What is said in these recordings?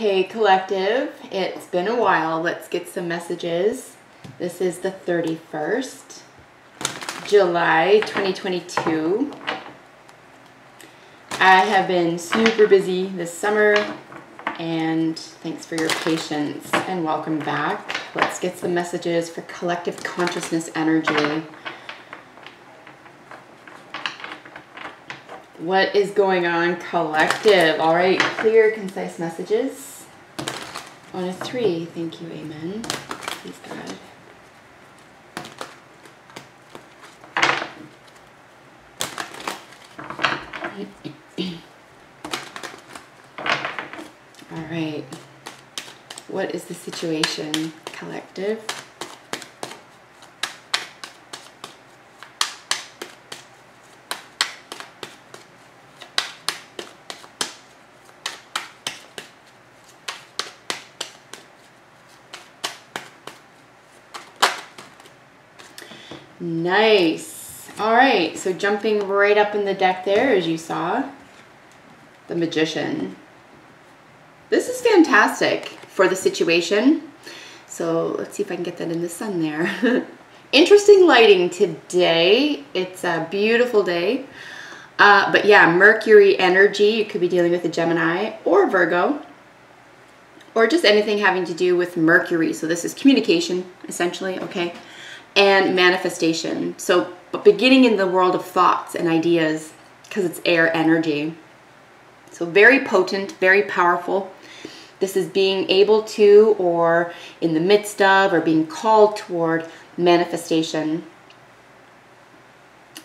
Hey collective, it's been a while. Let's get some messages. This is the 31st, July 2022. I have been super busy this summer, and thanks for your patience and welcome back. Let's get some messages for collective consciousness energy. What is going on, collective? All right, clear, concise messages. On a 3, thank you, amen. Please, God. All right, what is the situation, collective? Nice. All right, so jumping right up in the deck there, as you saw, the Magician. This is fantastic for the situation. So let's see if I can get that in the sun there. Interesting lighting today. It's a beautiful day. But yeah, Mercury energy. You could be dealing with a Gemini or Virgo, or just anything having to do with Mercury. So this is communication, essentially, okay? And manifestation. So beginning in the world of thoughts and ideas, because it's air energy. So very potent, very powerful. This is being able to, or in the midst of, or being called toward manifestation.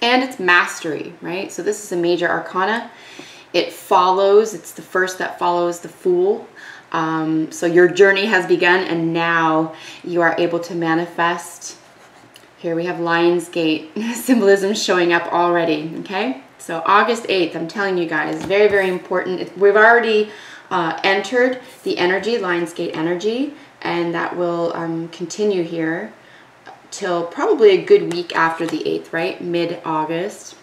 And it's mastery, right? So this is a major arcana. It follows, it's the first that follows the Fool. So your journey has begun, and now you are able to manifest. Here we have Lionsgate symbolism showing up already, okay? So August 8th, I'm telling you guys, very, very important. We've already entered the energy, Lionsgate energy, and that will continue here till probably a good week after the 8th, right? Mid-August.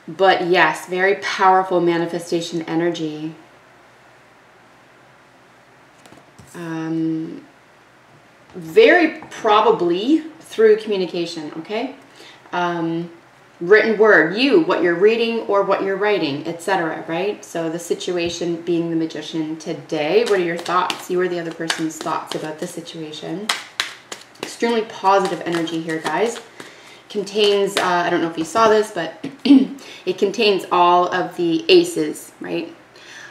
But yes, very powerful manifestation energy. Very probably through communication, okay? Written word, what you're reading or what you're writing, etc., right? So the situation being the Magician today. What are your thoughts? You or the other person's thoughts about the situation. Extremely positive energy here, guys. Contains, I don't know if you saw this, but it contains all of the aces, right?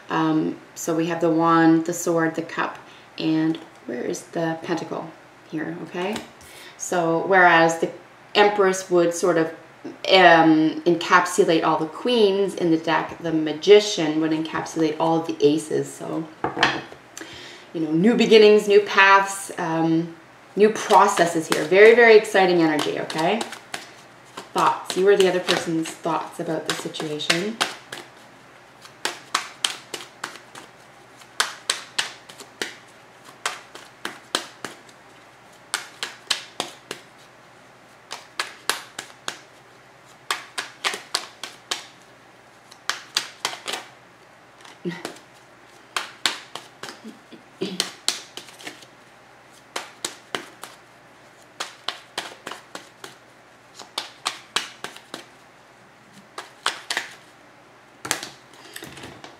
So we have the wand, the sword, the cup, and where is the pentacle here, okay? So whereas the Empress would sort of encapsulate all the queens in the deck, the Magician would encapsulate all of the aces. So, you know, new beginnings, new paths, new processes here. Very, very exciting energy, okay? Thoughts. You or the other person's thoughts about the situation.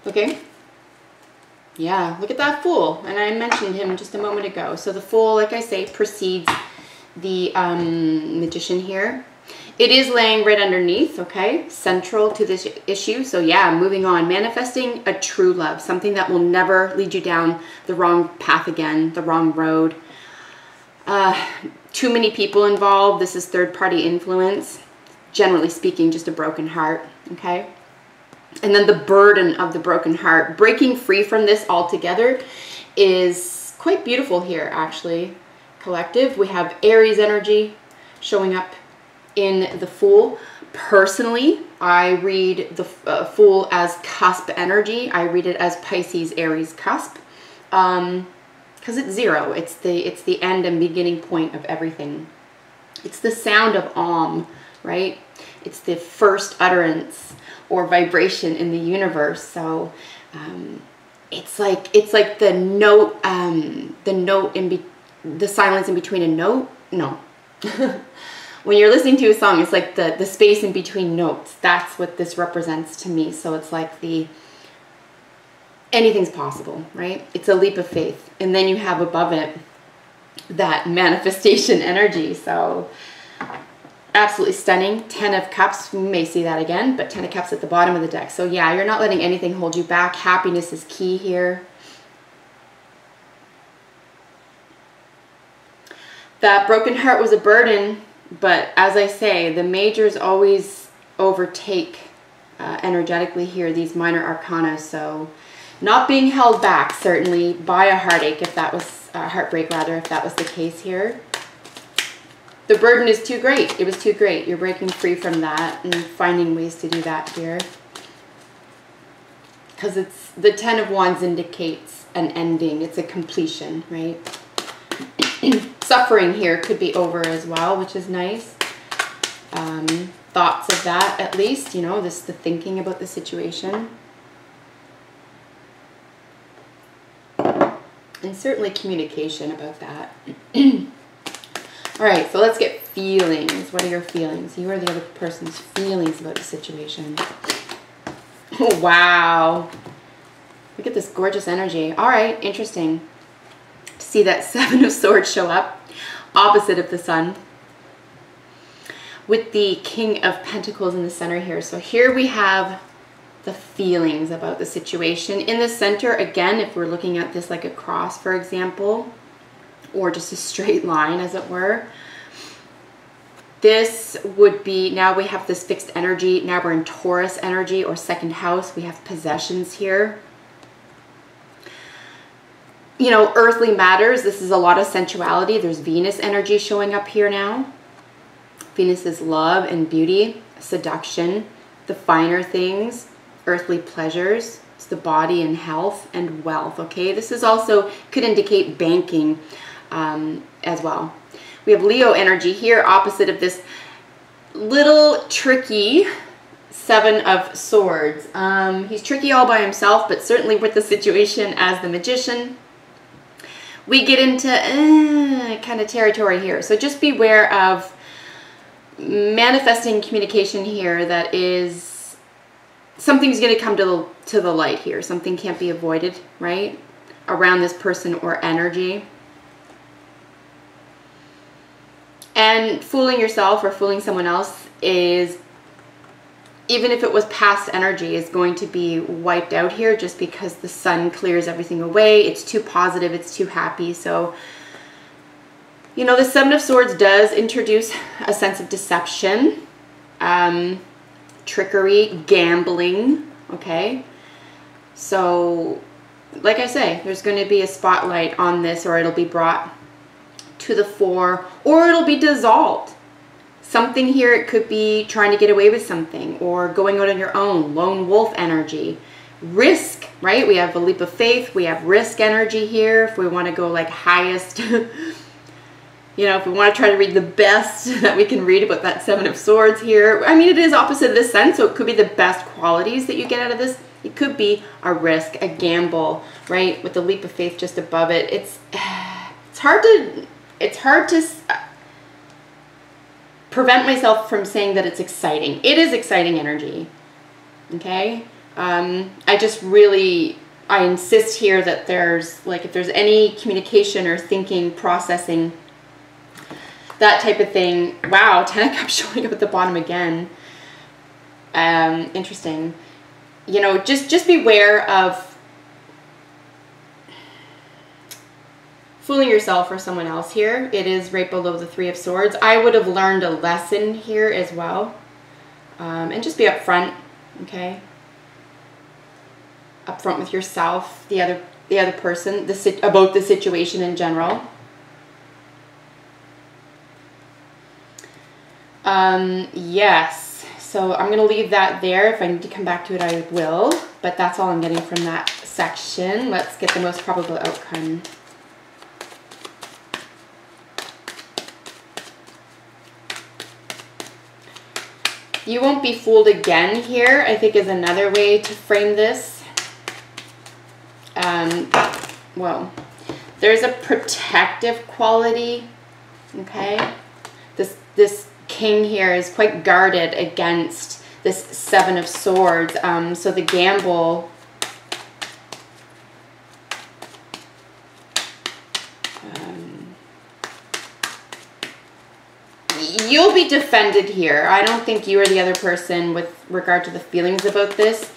Okay. Yeah, look at that Fool. And I mentioned him just a moment ago. So the Fool, like I say, precedes the Magician here. It is laying right underneath, okay? Central to this issue. So yeah, moving on. Manifesting a true love. Something that will never lead you down the wrong path again, the wrong road. Too many people involved. This is third-party influence. Generally speaking, just a broken heart, okay? And then the burden of the broken heart. Breaking free from this altogether is quite beautiful here, actually, collective. We have Aries energy showing up in the Fool. Personally, I read the Fool as cusp energy. I read it as Pisces, Aries, cusp. Because it's 0. It's the end and beginning point of everything. It's the sound of Om, right? It's the first utterance or vibration in the universe. So it's like the note, the silence in between a note. No. When you're listening to a song, it's like the space in between notes. That's what this represents to me. So it's like anything's possible, right? It's a leap of faith. And then you have above it that manifestation energy. So absolutely stunning. 10 of Cups, we may see that again, but 10 of Cups at the bottom of the deck. So yeah, you're not letting anything hold you back. Happiness is key here. That broken heart was a burden. But as I say, the majors always overtake energetically here, these minor arcana. So not being held back, certainly, by a heartache, if that was, heartbreak rather, if that was the case here. The burden is too great. It was too great. You're breaking free from that and finding ways to do that here. Because it's the 10 of Wands indicates an ending. It's a completion, right? Suffering here could be over as well, which is nice. Thoughts of that, at least, you know, the thinking about the situation. And certainly communication about that. All right, so let's get feelings. What are your feelings? You are the other person's feelings about the situation. Oh, wow. Look at this gorgeous energy. All right, interesting. See that 7 of Swords show up opposite of the Sun with the King of Pentacles in the center here. So here we have the feelings about the situation. In the center, again, if we're looking at this like a cross, for example, or just a straight line, as it were, this would be, now we have this fixed energy. Now we're in Taurus energy or second house. We have possessions here. You know, earthly matters. This is a lot of sensuality. There's Venus energy showing up here now. Venus is love and beauty, seduction, the finer things, earthly pleasures. It's the body and health and wealth, okay? This is also, could indicate banking as well. We have Leo energy here opposite of this little tricky 7 of Swords. He's tricky all by himself, but certainly with the situation as the Magician, we get into kind of territory here. So just beware of manifesting communication here that is, something's going to come to the light here. Something can't be avoided, right? Around this person or energy. And fooling yourself or fooling someone else is, even if it was past energy, is going to be wiped out here just because the Sun clears everything away. It's too positive. It's too happy. So, you know, the 7 of Swords does introduce a sense of deception, trickery, gambling, okay? So, like I say, there's going to be a spotlight on this, or it'll be brought to the fore, or it'll be dissolved. Something here, it could be trying to get away with something or going out on your own, lone wolf energy. Risk, right? We have a leap of faith. We have risk energy here. If we want to go like highest, you know, if we want to try to read the best that we can read about that 7 of Swords here. I mean, it is opposite of this Sun, so it could be the best qualities that you get out of this. It could be a risk, a gamble, right? With the leap of faith just above it. It's hard to prevent myself from saying that it's exciting. It is exciting energy, okay? I just really, I insist here that there's, like, if there's any communication or thinking, processing, that type of thing. Wow, 10 of Cups showing up at the bottom again. Interesting. You know, just beware of fooling yourself or someone else here. It is right below the 3 of Swords. I would have learned a lesson here as well. And just be upfront, okay? Upfront with yourself, the other person, about the situation in general. Yes. So I'm going to leave that there. If I need to come back to it, I will. But that's all I'm getting from that section. Let's get the most probable outcome. You won't be fooled again here, I think, is another way to frame this. well, there's a protective quality, okay? This king here is quite guarded against this Seven of Swords. So the gamble, you'll be defended here. I don't think you or the other person, with regard to the feelings about this,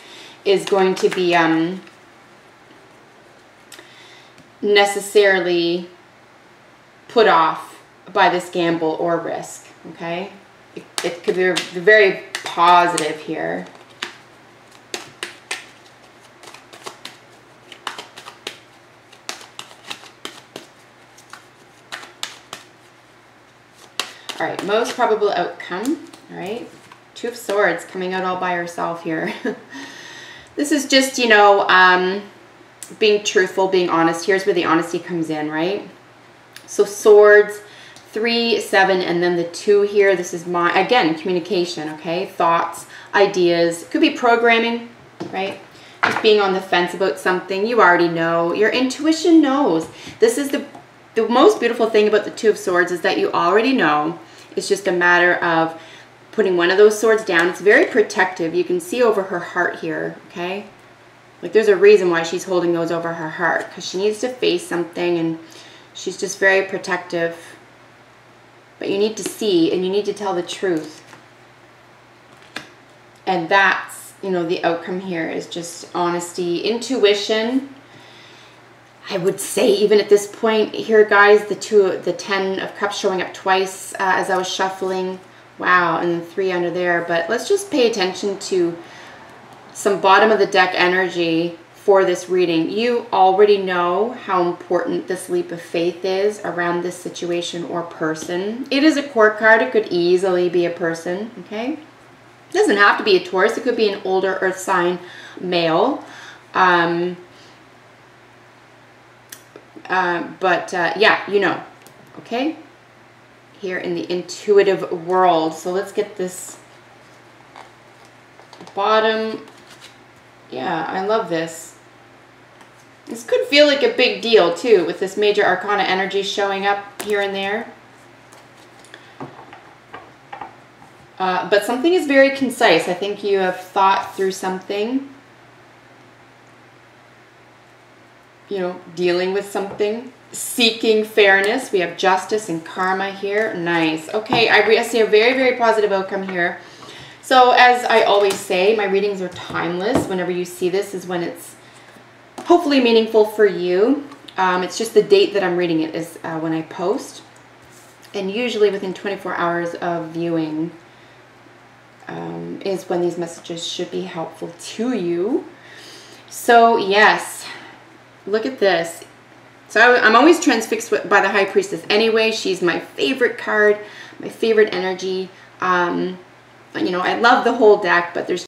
is going to be necessarily put off by this gamble or risk, okay? It could be very positive here. All right, most probable outcome, all right? Two of Swords coming out all by herself here. This is just, you know, being truthful, being honest. Here's where the honesty comes in, right? So Swords, 3, 7, and then the 2 here. This is my, again, communication, okay? Thoughts, ideas. Could be programming, right? Just being on the fence about something. You already know. Your intuition knows. This is the most beautiful thing about the Two of Swords is that you already know. It's just a matter of putting one of those swords down. It's very protective. You can see over her heart here, okay? Like there's a reason why she's holding those over her heart, because she needs to face something and she's just very protective. But you need to see and you need to tell the truth. And that's, you know, the outcome here is just honesty, intuition. I would say even at this point here, guys, the 10 of Cups showing up twice as I was shuffling. Wow, and the 3 under there. But let's just pay attention to some bottom of the deck energy for this reading. You already know how important this leap of faith is around this situation or person. It is a court card. It could easily be a person, okay? It doesn't have to be a Taurus. It could be an older earth sign male. Yeah, you know, okay? Here in the intuitive world. So let's get this bottom. Yeah, I love this. This could feel like a big deal too, with this major arcana energy showing up here and there. But something is very concise. I think you have thought through something. You know, dealing with something, seeking fairness. We have justice and karma here. Nice. Okay, I see a very, very positive outcome here. So as I always say, my readings are timeless. Whenever you see this is when it's hopefully meaningful for you. It's just the date that I'm reading it is when I post. And usually within 24 hours of viewing is when these messages should be helpful to you. So yes. Look at this. So I'm always transfixed by the High Priestess anyway. She's my favorite card, my favorite energy. You know, I love the whole deck, but there's